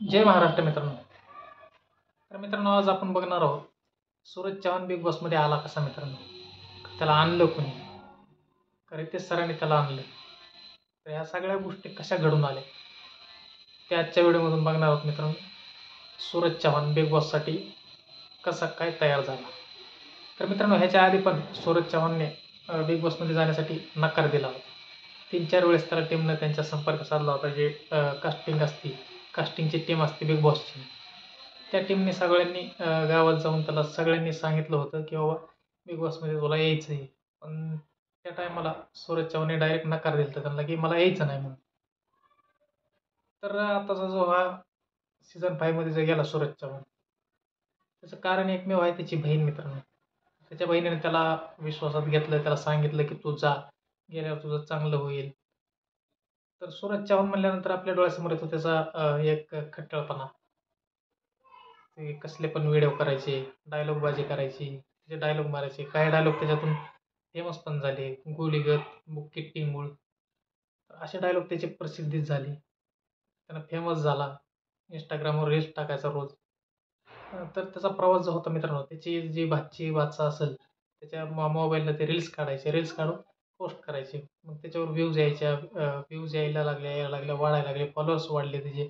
जय महाराष्ट्र मित्रांनो. तर मित्रांनो, आज आपण बघणार आहोत सूरज चव्हाण बिग बॉसमध्ये आला कसा मित्रांनो. त्याला आणलं कोणी? रितेश सरांनी त्याला आणलं. तर ह्या सगळ्या गोष्टी कशा घडून आल्या ते आजच्या व्हिडिओमधून बघणार आहोत मित्रांनो. सूरज चव्हाण बिग बॉससाठी कसा काय तयार झाला. तर मित्रांनो, ह्याच्या आधी पण सूरज चव्हाणने बिग बॉसमध्ये जाण्यासाठी नकार दिला होता. 3-4 वेळेस त्याला टीमनं त्यांच्या संपर्क साधला होता. जे कास्टिंगची टीम असते बिग बॉसची, त्या टीमने सगळ्यांनी गावात जाऊन त्याला सगळ्यांनी सांगितलं होतं की बाबा बिग बॉसमध्ये तुला यायचं आहे. पण त्या टायमाला सूरज चव्हाणने डायरेक्ट नकार दिला होता त्यांना की मला यायचं नाही म्हणून. तर आताचा जो हा सीझन 5 मध्ये जो गेला सूरज चव्हाण, त्याचं कारण एकमेव आहे त्याची बहीण मित्रांनो. त्याच्या बहिणीने त्याला विश्वासात घेतलं, त्याला सांगितलं की तू जा, गेल्यावर तुझं चांगलं होईल. तर सूरज चव्हाण म्हणल्यानंतर आपल्या डोळ्यासमोर येतो त्याचा एक खट्टळपणा. ते कसले पण व्हिडिओ करायचे, डायलॉगबाजी करायची, त्याचे डायलॉग मारायचे. काही डायलॉग त्याच्यातून फेमस पण झाले. गोलीगत, बुक्की टिंबूळ, तर असे डायलॉग त्याची प्रसिद्धीच झाली. त्यानं फेमस झाला. इंस्टाग्रामवर रील्स टाकायचा रोज. तर त्याचा प्रवास जो होता मित्रांनो, त्याची जी भाचा असेल, त्याच्या मोबाईलला ते रील्स काढायचे. रील्स काढून पोस्ट करायचे. मग त्याच्यावर व्ह्यूज यायच्या, व्ह्यूज यायला लागल्या, वाढायला लागले, फॉलोअर्स वाढले त्याचे.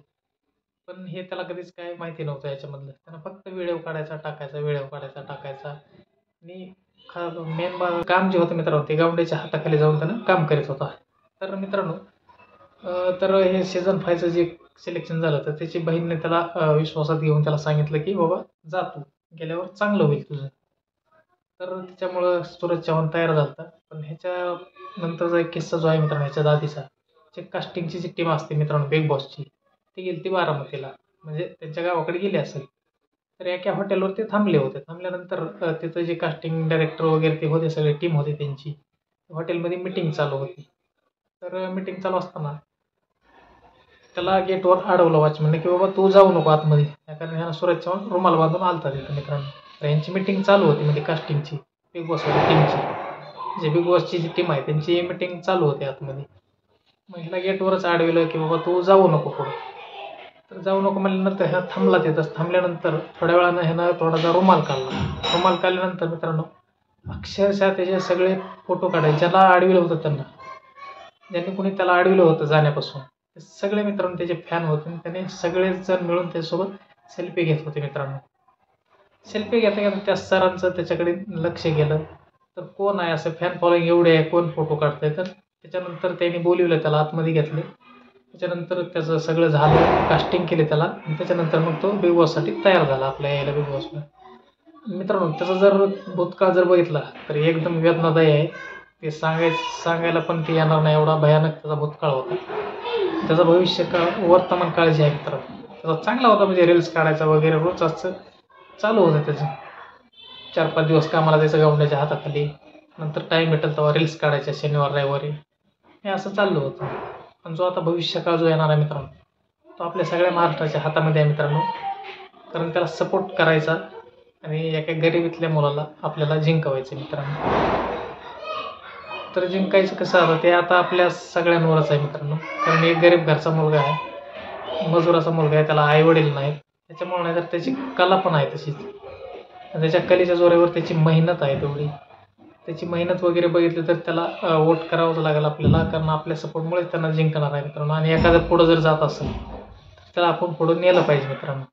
पण हे त्याला कधीच काय माहिती नव्हतं याच्यामधलं. त्यानं फक्त व्हिडिओ काढायचा, टाकायचा, व्हिडिओ काढायचा, टाकायचा. आणि मेन काम जे होतं मित्रांनो, ते गावंड्याच्या हाताखाली जाऊन त्यानं काम करीत होता. तर मित्रांनो, तर हे सीझन 5चं जे सिलेक्शन झालं, तर त्याची बहीणने त्याला विश्वासात घेऊन त्याला सांगितलं की बाबा जा तू, गेल्यावर चांगलं होईल तुझं. तर त्याच्यामुळं सूरज चव्हाण तयार झाला होता. पण ह्याच्या नंतरचा एक किस्सा जो आहे मित्रांनो, ह्याच्या आधीचा, जे कास्टिंगची जी टीम असते मित्रांनो बिग बॉसची, ती गेली ती बारामतीला. म्हणजे त्यांच्या गावाकडे गेली असेल. तर एका हॉटेलवर ते थांबले होते. थांबल्यानंतर तिथं जे कास्टिंग डायरेक्टर वगैरे ते होते, सगळे टीम होती त्यांची. हॉटेलमध्ये मीटिंग चालू होती. तर मीटिंग चालू असताना त्याला गेटवर अडवलं वॉचमनने की बाबा तू जाऊ नको आतमध्ये. कारण ह्यानं सूरज चव्हाण रुमाल बांधून आलता तिथं मित्रांनो. तर यांची मीटिंग चालू होती म्हणजे कास्टिंगची, बिग बॉसवाली टीमची. जे बिग बॉसची जी टीम आहे त्यांची मीटिंग चालू होती आतमध्ये. मग ह्याला गेटवरच अडविलं की बाबा तू जाऊ नको पुढं. तर जाऊ नको म्हणल्यानंतर ह्या थांबला तिथंच. थांबल्यानंतर थोड्या वेळानं ह्यानं थोडासा रुमाल काढला. रुमाल काढल्यानंतर मित्रांनो, अक्षरशः त्याचे सगळे फोटो काढायचे. ज्याला अडविलं होतं त्यांना, ज्यांनी कोणी त्याला अडविलं होतं जाण्यापासून, ते सगळे मित्रांनो त्याचे फॅन होते. आणि त्याने सगळेच जण मिळून त्याच्यासोबत सेल्फी घेत होते मित्रांनो. सेल्फी घेता घेता त्या सरांचं त्याच्याकडे लक्ष गेलं. तर कोण आहे असं फॅन फॉलोइंग एवढे आहे, कोण फोटो काढतंय. तर त्याच्यानंतर त्यांनी बोलवलं, त्याला आतमध्ये घेतले. त्याच्यानंतर त्याचं सगळं झालं, कास्टिंग केले त्याला. आणि त्याच्यानंतर मग तो बिग बॉससाठी तयार झाला, आपल्या यायला बिग बॉसला. मित्रांनो, त्याचा जर भूतकाळ जर बघितला तर एकदम वेदनादायी आहे. ते सांगायला पण ते येणार नाही, एवढा भयानक त्याचा भूतकाळ होता. त्याचा भविष्यकाळ, वर्तमान काळ जे आहे मित्रांनो, त्याचा चांगला होता. म्हणजे रील्स काढायचा वगैरे रोज असं चालू होतं त्याचं. 4-5 दिवस कामाला जायचं गावंड्याच्या हाताखाली. नंतर टाईम भेटेल तेव्हा रील्स काढायच्या शनिवार रविवारी. हे असं चाललं होतं. पण जो आता भविष्यकाळ जो येणार आहे मित्रांनो, तो आपल्या सगळ्या महाराष्ट्राच्या हातामध्ये आहे मित्रांनो. कारण त्याला सपोर्ट करायचा आणि एका गरिबीतल्या मुलाला आपल्याला जिंकवायचं मित्रांनो. तर जिंकायचं कसं आता ते आता आपल्या सगळ्यांवरच आहे मित्रांनो. कारण एक गरीब घरचा मुलगा आहे, मजुराचा मुलगा आहे, त्याला आईवडील नाहीत. त्याच्यामुळे नाही तर त्याची कला पण आहे तशीच. त्याच्या कलेच्या जोरावर त्याची मेहनत आहे तेवढी. त्याची मेहनत वगैरे बघितली तर त्याला वोट करावंच लागेल आपल्याला. कारण आपल्या सपोर्टमुळेच त्यांना जिंकणार आहे मित्रांनो. आणि एखादं पुढं जर जात असेल तर त्याला आपण पुढं नेलं पाहिजे मित्रांनो.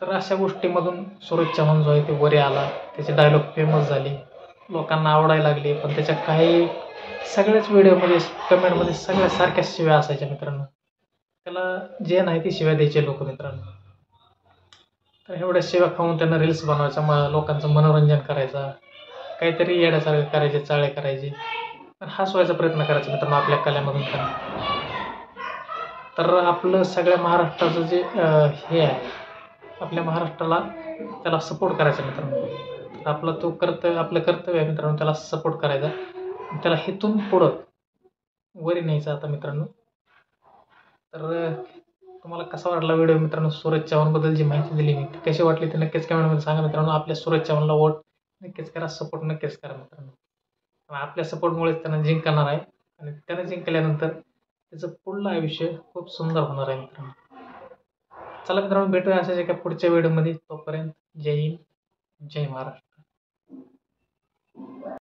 तर अशा गोष्टीमधून सूरज चव्हाण जो आहे ते वर आला. त्याचे डायलॉग फेमस झाले, लोकांना आवडायला लागले. पण त्याच्या काही सगळ्याच व्हिडिओमध्ये कमेंटमध्ये सगळ्या सारख्याच शिव्या असायच्या मित्रांनो. त्याला जे नाही ते शिव्या द्यायचे लोक मित्रांनो. तर एवढ्या शिव्या खाऊन त्यांना रील्स बनवायचा, लोकांचं मनोरंजन करायचा, काहीतरी येण्यासारखं करायचे, चाळे करायचे. पण हसवायचा प्रयत्न करायचा मित्रांनो आपल्या कलेमधून त्यांना. तर आपलं सगळ्या महाराष्ट्राचं जे हे आहे, आपल्या महाराष्ट्राला त्याला सपोर्ट करायचा मित्रांनो. आपलं कर्तव्य आहे मित्रांनो, त्याला सपोर्ट करायचा. त्याला इथून पुढं वर न्यायचं आता मित्रांनो. तर तुम्हाला कसा वाटला व्हिडिओ मित्रांनो? सूरज चव्हाणबद्दल जी माहिती दिली मी, ती कशी वाटली ते नक्कीच कमेंटमध्ये सांगा मित्रांनो. आपल्या सूरज चव्हाणला वोट नक्कीच करा, सपोर्ट नक्कीच करा मित्रांनो. आपल्या सपोर्टमुळेच त्यांना जिंकणार आहे. आणि त्यानं जिंकल्यानंतर त्याचं पुढलं आयुष्य खूप सुंदर होणार आहे मित्रांनो. चला मित्रांनो, भेटूया अशाच एका पुढच्या व्हिडिओमध्ये. तोपर्यंत जय हिंद, जय महाराष्ट्र.